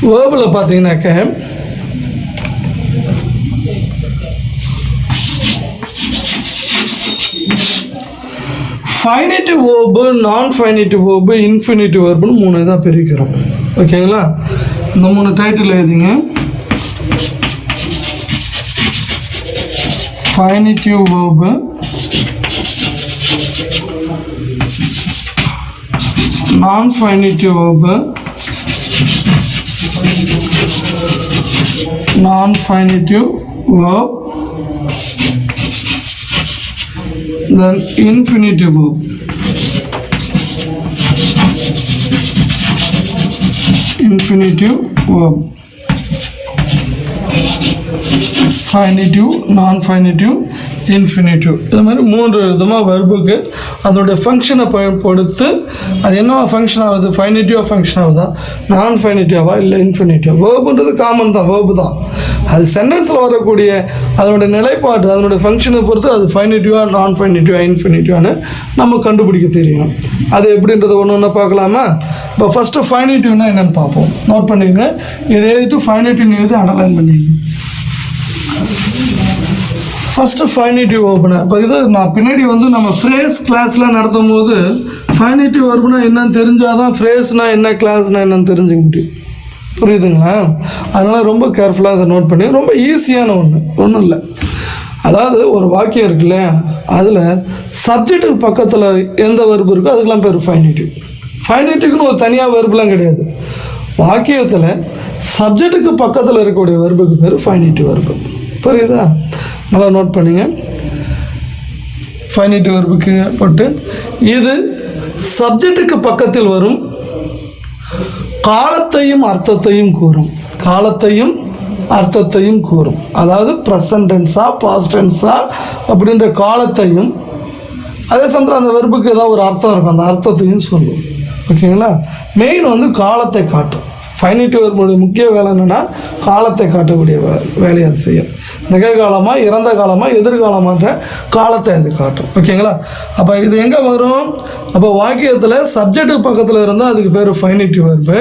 Waybill பார்த்தீங்கன்னாக்க ஃபைனிட்டிவ் verb, நான் ஃபைனிட்டிவ் verb, infinitive வேர்புன்னு 3 இதாக பிரிக்கிறோம். ஓகேங்களா? இந்த 3 டைட்டில் எழுதிங்க. ஃபைனிட்டிவ் வேர்பு, நான் ஃபைனிட்டிவ் வேர்பு, நான் ஃபைனிட்டிவ் verb, then infinitive verb. Infinitive verb. Finitive, non-finitive, infinitive. இது மாதிரி 3 விதமாக வெர்புக்கு அதனுடைய ஃபங்க்ஷனை பொறுத்து அது என்ன ஃபங்க்ஷன் ஆகுது, ஃபைனிட்டிவாக ஃபங்க்ஷன் ஆகுதா, நான் ஃபைனிட்டிவாக இல்லை இன்ஃபினிட்டிவ். வேர்புன்றது காமன் தான், வேர்பு தான். அது சென்டென்ஸில் வரக்கூடிய அதனுடைய நிலைப்பாடு, அதனுடைய ஃபங்க்ஷனை பொறுத்து அது ஃபைனிட்டிவாக, நான் ஃபைனிட்டிவாக, இன்ஃபினிட்டிவான்னு நம்ம கண்டுபிடிக்க தெரியும். அது எப்படின்றது ஒன்று ஒன்று பார்க்கலாமா? இப்போ ஃபஸ்ட்டு ஃபைனிட்டிவ்னா என்னென்னு பார்ப்போம். நோட் பண்ணிக்கங்க. இதை எழுதிட்டு ஃபைனிட்டிவ்னு எழுதி அண்டர்லைன் பண்ணிக்கங்க. ஃபஸ்ட்டு ஃபைனிட்டிவ் வேர்புனா, இப்போ இது நான் பின்னாடி நம்ம ஃப்ரேஸ் கிளாஸ்லாம் நடத்தும் போது ஃபைனிட்டிவ் வேர்புனா என்னன்னு தெரிஞ்சால் தான் ஃப்ரேஸ்னால் என்ன, கிளாஸ்னால் என்னன்னு தெரிஞ்சுக்க முடியும். புரியுதுங்களா? அதனால் ரொம்ப கேர்ஃபுல்லாக அதை நோட் பண்ணி, ரொம்ப ஈஸியான ஒன்றும் இல்லை. அதாவது ஒரு வாக்கியம் இருக்குல்ல, அதில் சப்ஜெக்ட்டுக்கு பக்கத்தில் எந்த வெர்பு இருக்கோ அதுக்கெல்லாம் பேர் ஃபைனிட்டிவ். ஃபைனிட்டிவ்னு ஒரு தனியாக வெர்புலாம் கிடையாது. வாக்கியத்தில் சப்ஜெக்ட்டுக்கு பக்கத்தில் இருக்கக்கூடிய வெர்புக்கு பேர் ஃபைனிட்டிவ் வெர்பு. புரியுதா? நல்லா நோட் பண்ணிங்க. ஃபைனிட்டிவ் வெர்புக்கு போட்டு இது சப்ஜெக்ட்டுக்கு பக்கத்தில் வரும், காலத்தையும் அர்த்தத்தையும் கூறும். காலத்தையும் அர்த்தத்தையும் கூறும். அதாவது ப்ரெசன்ட் டென்ஸா பாஸ்ட் டென்ஸா அப்படின்ற காலத்தையும், அதே சமயத்தில் அந்த வெர்புக்கு ஏதாவது ஒரு அர்த்தம் இருக்கும், அந்த அர்த்தத்தையும் சொல்லும். ஓகேங்களா? மெயின் காலத்தை காட்டும். ஃபைனிட்டிவ் வெர்புடைய முக்கிய வேலை என்னென்னா காலத்தை காட்டக்கூடிய வேலையை அது செய்யும். நிகழ்காலமாக, இறந்த காலமாக, எதிர்காலமான்ற காலத்தை அது காட்டும். ஓகேங்களா? அப்போ இது எங்கே வரும்? அப்போ வாக்கியத்தில் சப்ஜெக்ட்டுக்கு பக்கத்தில் இருந்தால் அதுக்கு பேர் ஃபைனிட்டிவ் வெர்பு.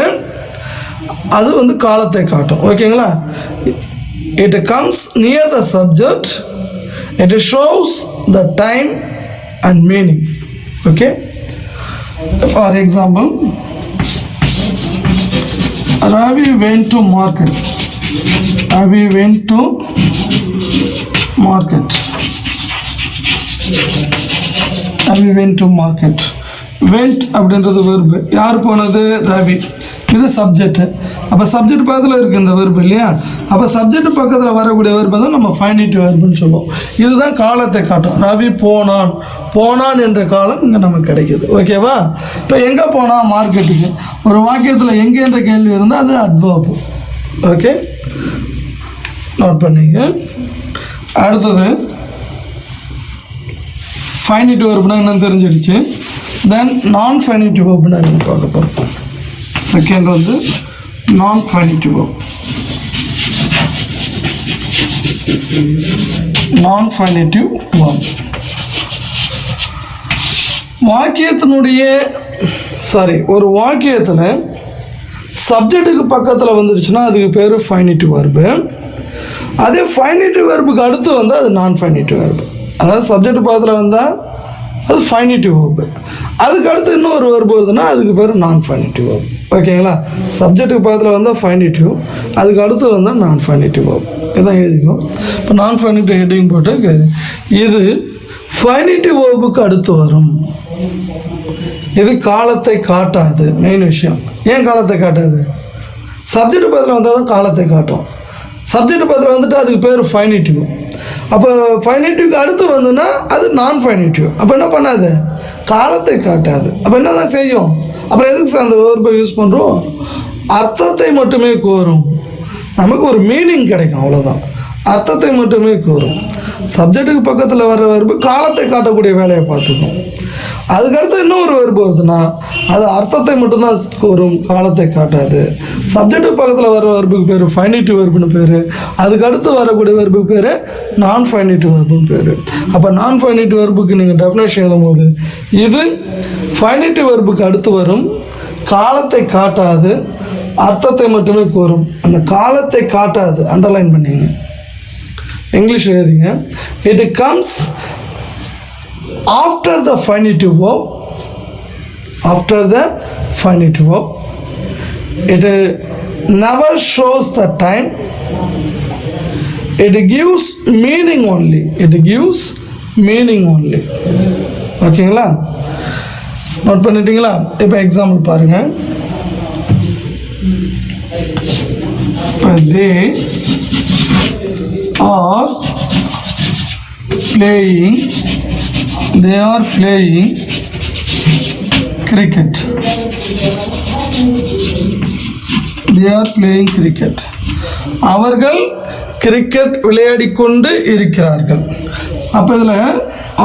அது காலத்தை காட்டும். ஓகேங்களா? It comes near the subject, it shows the time and meaning. Okay, for example, Ravi went to market. Ravi went to market. Ravi went to market. Went அப்படின்றது வெர்பு. யார் போனது? ரவி. இது சப்ஜெக்ட். அப்போ சப்ஜெக்ட் பக்கத்தில் இருக்குது இந்த வெர்பு இல்லையா? அப்போ சப்ஜெக்ட் பக்கத்தில் வரக்கூடிய வெர்பு தான் நம்ம ஃபைனிட்டிவ் வெர்புன்னு சொல்லுவோம். இதுதான் காலத்தை காட்டும். ரவி போனான். போனான் என்ற காலம் இங்கே நமக்கு கிடைக்கிது. ஓகேவா? இப்போ எங்கே போனால்? மார்க்கெட்டுக்கு. ஒரு வாக்கியத்தில் எங்கே என்ற கேள்வி இருந்தால் அது அட்வர்பு. ஓகே, நோட் பண்ணிங்க. அடுத்தது ஃபைனிட்டிவ் வெர்புனா என்னன்னு தெரிஞ்சிடுச்சு. தென் நான் ஃபைனிட்டிவ் வெர்புனா என்னன்னு பார்க்க போகிறோம். செகண்ட் நான் ஃபைனிட்டிவ் வெர்ப். நான் ஃபைனிட்டிவ் வெர்ப் வாக்கியத்தினுடைய ஒரு வாக்கியத்தில் சப்ஜெக்ட்டுக்கு பக்கத்தில் வந்துடுச்சுன்னா அதுக்கு பேர் ஃபைனிட்டிவ் வெர்பு. அதே ஃபைனிட்டிவ் வெர்புக்கு அடுத்து வந்தால் அது நான் ஃபைனிட்டிவ் வெர்பு. அதாவது சப்ஜெக்ட் பக்கத்தில் வந்தால் அது ஃபைனிட்டிவ் வெர்பு. அதுக்கு அடுத்து இன்னொரு வெர்பு வருதுன்னா அதுக்கு பேர் நான் ஃபைனிட்டிவ் வெர்பு. ஓகேங்களா? சப்ஜெக்ட்டுக்கு பக்கத்தில் வந்தால் ஃபைனிட்டிவ், அதுக்கு அடுத்து வந்தால் நான் ஃபைனிட்டிவ் வெர்பு. இதான் எழுதிக்கும். இப்போ நான் ஃபைனிட்டிவ் ஹெட்டிங் போட்டு இது ஃபைனிட்டிவ் வெர்புக்கு அடுத்து வரும். இது காலத்தை காட்டாது. மெயின் விஷயம். ஏன் காலத்தை காட்டாது? சப்ஜெக்ட் பக்கத்தில் வந்தால் தான் காலத்தை காட்டும். சப்ஜெக்ட் பக்கத்தில் வந்துட்டு அதுக்கு பேர் ஃபைனிட்டிவ். அப்போ ஃபைனிட்டிவ்க்கு அடுத்து வந்துன்னா அது நான் ஃபைனிட்டிவ். அப்போ என்ன பண்ணாது? காலத்தை காட்டாது. அப்போ என்ன தான் செய்யும்? அப்புறம் எதுக்கு அந்த வேர்பை யூஸ் பண்ணுறோம்? அர்த்தத்தை மட்டுமே கூறும். நமக்கு ஒரு மீனிங் கிடைக்கும், அவ்வளோதான். அர்த்தத்தை மட்டுமே கூறும். சப்ஜெக்ட்டுக்கு பக்கத்தில் வர்ற வெர்பு காலத்தை காட்டக்கூடிய வேலையை பார்த்துக்கும். அதுக்கடுத்து இன்னொரு வெர்பு வருதுன்னா அது அர்த்தத்தை மட்டும்தான் கூறும், காலத்தை காட்டாது. சப்ஜெக்ட்டுக்கு பக்கத்தில் வர வெர்புக்கு பேர் ஃபைனிட்டிவ் வெர்புன்னு பேர். அதுக்கடுத்து வரக்கூடிய வெர்புக்கு பேர் நான் ஃபைனிட்டிவ் வெர்புன்னு பேர். அப்போ நான் ஃபைனிட்டிவ் வெர்புக்கு நீங்கள் டெஃபினேஷன் எழுதும்போது இது ஃபைனிட்டிவ் வெர்புக்கு அடுத்து வரும், காலத்தை காட்டாது, அர்த்தத்தை மட்டுமே கூறும். அந்த காலத்தை காட்டாது. அண்டர்லைன் பண்ணிங்க, இங்கிலீஷ் எழுதிங்க. It comes after the finite verb. After the infinitive verb. It never shows the time. It gives meaning only. It gives meaning only. ஓகேங்களா? நோட் பண்ணிட்டீங்களா? இப்போ எக்ஸாம்பிள் பாருங்க. They are playing cricket. They are playing cricket. அவர்கள் cricket விளையாடிக்கொண்டு இருக்கிறார்கள். அப்போ இதில்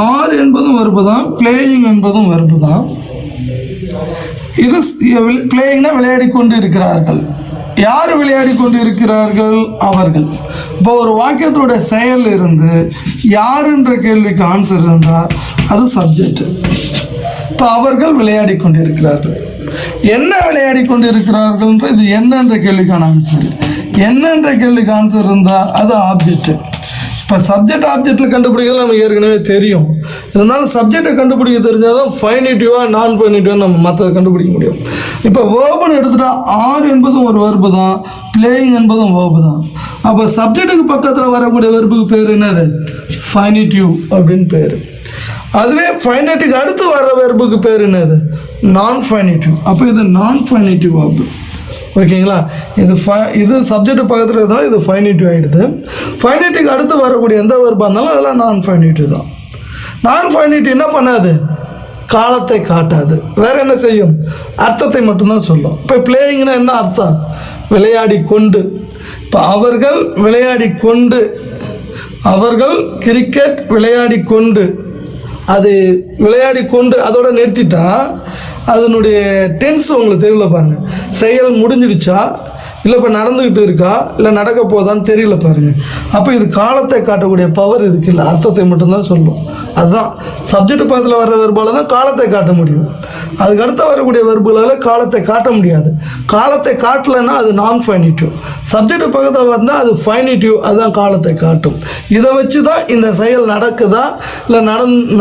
R என்பதும் verb தான், பிளேயிங் என்பதும் வெர்பு தான். இது பிளேயிங்னா விளையாடி கொண்டு இருக்கிறார்கள். யார் விளையாடி கொண்டு இருக்கிறார்கள்? அவர்கள். இப்போ ஒரு வாக்கியத்தோட செயல் இருந்து யாருன்ற கேள்விக்கு ஆன்சர் இருந்தால் அது சப்ஜெக்ட். இப்போ அவர்கள் விளையாடி கொண்டு இருக்கிறார்கள். என்ன விளையாடி கொண்டு இருக்கிறார்கள்ன்ற இது என்னன்ற கேள்விக்கான ஆன்சர். என்னன்ற கேள்விக்கு ஆன்சர் இருந்தால் அது ஆப்ஜெக்ட். இப்போ சப்ஜெக்ட் ஆப்ஜெக்டில் கண்டுபிடிக்கிறது நமக்கு ஏற்கனவே தெரியும். இருந்தாலும் சப்ஜெக்டை கண்டுபிடிக்க தெரிஞ்சால் தான் ஃபைனிட்டிவாக நான் ஃபைனிட்டிவாக நம்ம மற்றதை கண்டுபிடிக்க முடியும். இப்போ வேர்புன்னு எடுத்துகிட்டா ஆர் என்பதும் ஒரு வெர்பு தான், பிளேயிங் என்பதும் வேர்பு தான். அப்போ சப்ஜெக்டுக்கு பக்கத்தில் வரக்கூடிய வெர்புக்கு பேர் என்னது? ஃபைனிட்டிவ் அப்படின்னு பேர். அதுவே ஃபைனிட்டிவ்க்கு அடுத்து வர வெர்புக்கு பேர் என்னது? நான் ஃபைனிட்டிவ். அப்போ இது நான் ஃபைனிட்டிவ் வெர்பு. ஓகேங்களா? இது சப்ஜெக்ட் பக்கத்தில் இருந்தாலும் இது ஃபைனிட்டிவ் ஆகிடுது. ஃபைனிட்டிவ்க்கு அடுத்து வரக்கூடிய எந்த வெர்பாக இருந்தாலும் அதெல்லாம் நான் ஃபைனிட்டிவ் தான். நான் ஃபைனிட்டிவ் என்ன பண்ணாது? காலத்தை காட்டாது. வேறு என்ன செய்யும்? அர்த்தத்தை மட்டும்தான் சொல்லும். இப்போ பிளேயிங்னா என்ன அர்த்தம்? விளையாடி கொண்டு. இப்போ அவர்கள் விளையாடி கொண்டு, அவர்கள் கிரிக்கெட் விளையாடி கொண்டு, அது விளையாடி கொண்டு அதோட நிறுத்திட்டா அதனுடைய டென்ஸ் உங்களுக்கு தெரியல பாருங்கள். செயல் முடிஞ்சிடுச்சா, இல்லை இப்போ நடந்துக்கிட்டு இருக்கா, இல்லை நடக்க போதான்னு தெரியல பாருங்கள். அப்போ இது காலத்தை காட்டக்கூடிய பவர் இதுக்கு இல்லை, அர்த்தத்தை மட்டும்தான் சொல்லும். அதுதான் சப்ஜெக்ட் பக்கத்தில் வர வெர்பால் தான் காலத்தை காட்ட முடியும். அதுக்கு அடுத்து வரக்கூடிய வெர்புகளால் காலத்தை காட்ட முடியாது. காலத்தை காட்டலைன்னா அது நான் ஃபைனிட்டிவ். சப்ஜெக்ட் பக்கத்தில் வந்தால் அது ஃபைனிட்டிவ், அதுதான் காலத்தை காட்டும். இதை வச்சு தான் இந்த செயல் நடக்குதா இல்லை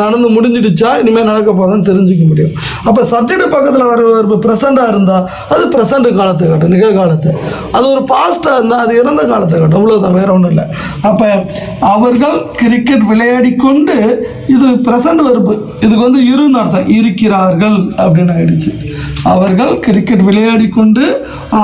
நடந்து முடிஞ்சிடுச்சா இனிமேல் நடக்க போதான்னு தெரிஞ்சுக்க முடியும். அப்போ சப்ஜெக்ட் பக்கத்தில் வர வெர்பு ப்ரெசண்டாக இருந்தால் அது ப்ரெசண்ட் காலத்தை காட்டும், நிகழ்காலத்தை. அது ஒரு பாஸ்டாக இருந்தால் அது இறந்த காலத்தை காட்டும். அவ்வளோதான், வேற ஒன்றும் இல்லை. அப்போ அவர்கள் கிரிக்கெட் விளையாடி கொண்டு, இது ப்ரெசண்ட் வெர்பு, இதுக்கு வந்து இருன்னு அர்த்தம், இருக்கிறார்கள் அப்படின்னு ஆயிடுச்சு. அவர்கள் கிரிக்கெட் விளையாடி கொண்டு,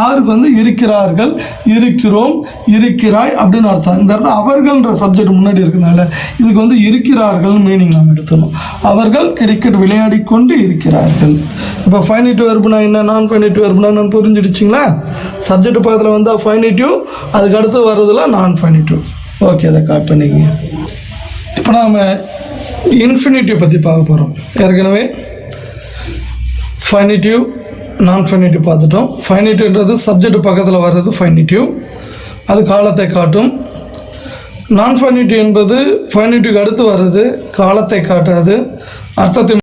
ஆருக்கு வந்து இருக்கிறார்கள், இருக்கிறோம், இருக்கிறாய் அப்படின்னு அர்த்தம். இந்த இடத்துல அவர்கள்ன்ற சப்ஜெக்ட் முன்னாடி இருக்கிறதுனால இதுக்கு வந்து இருக்கிறார்கள் மீனிங் நாம் எடுத்துக்கணும். அவர்கள் கிரிக்கெட் விளையாடி கொண்டு இருக்கிறார்கள். இப்போ ஃபைனிட்டிவ் வெர்புனா என்ன, நான் ஃபைனிட்டிவ் வெர்புனா நான் புரிஞ்சிடுச்சிங்களா? சப்ஜெக்ட் பக்கத்தில் வந்தால் ஃபைனிட்டிவ், அதுக்கு அடுத்து வர்றதுல நான் ஃபைனிட்டிவ். ஓகே, அதை காட் பண்ணிங்க. இப்போ நாம் இன்ஃபினிட்டிவ் பற்றி பார்க்க போகிறோம். ஏற்கனவே ஃபைனிட்டிவ் நான் ஃபைனிட்டிவ் பார்த்துட்டோம். ஃபைனிட்டிவ்ன்றது சப்ஜெக்ட் பக்கத்தில் வர்றது ஃபைனிட்டிவ், அது காலத்தை காட்டும். நான் ஃபைனிட்டிவ் என்பது ஃபைனிட்டிவ்க்கு அடுத்து வர்றது, காலத்தை காட்டாது, அர்த்தத்தை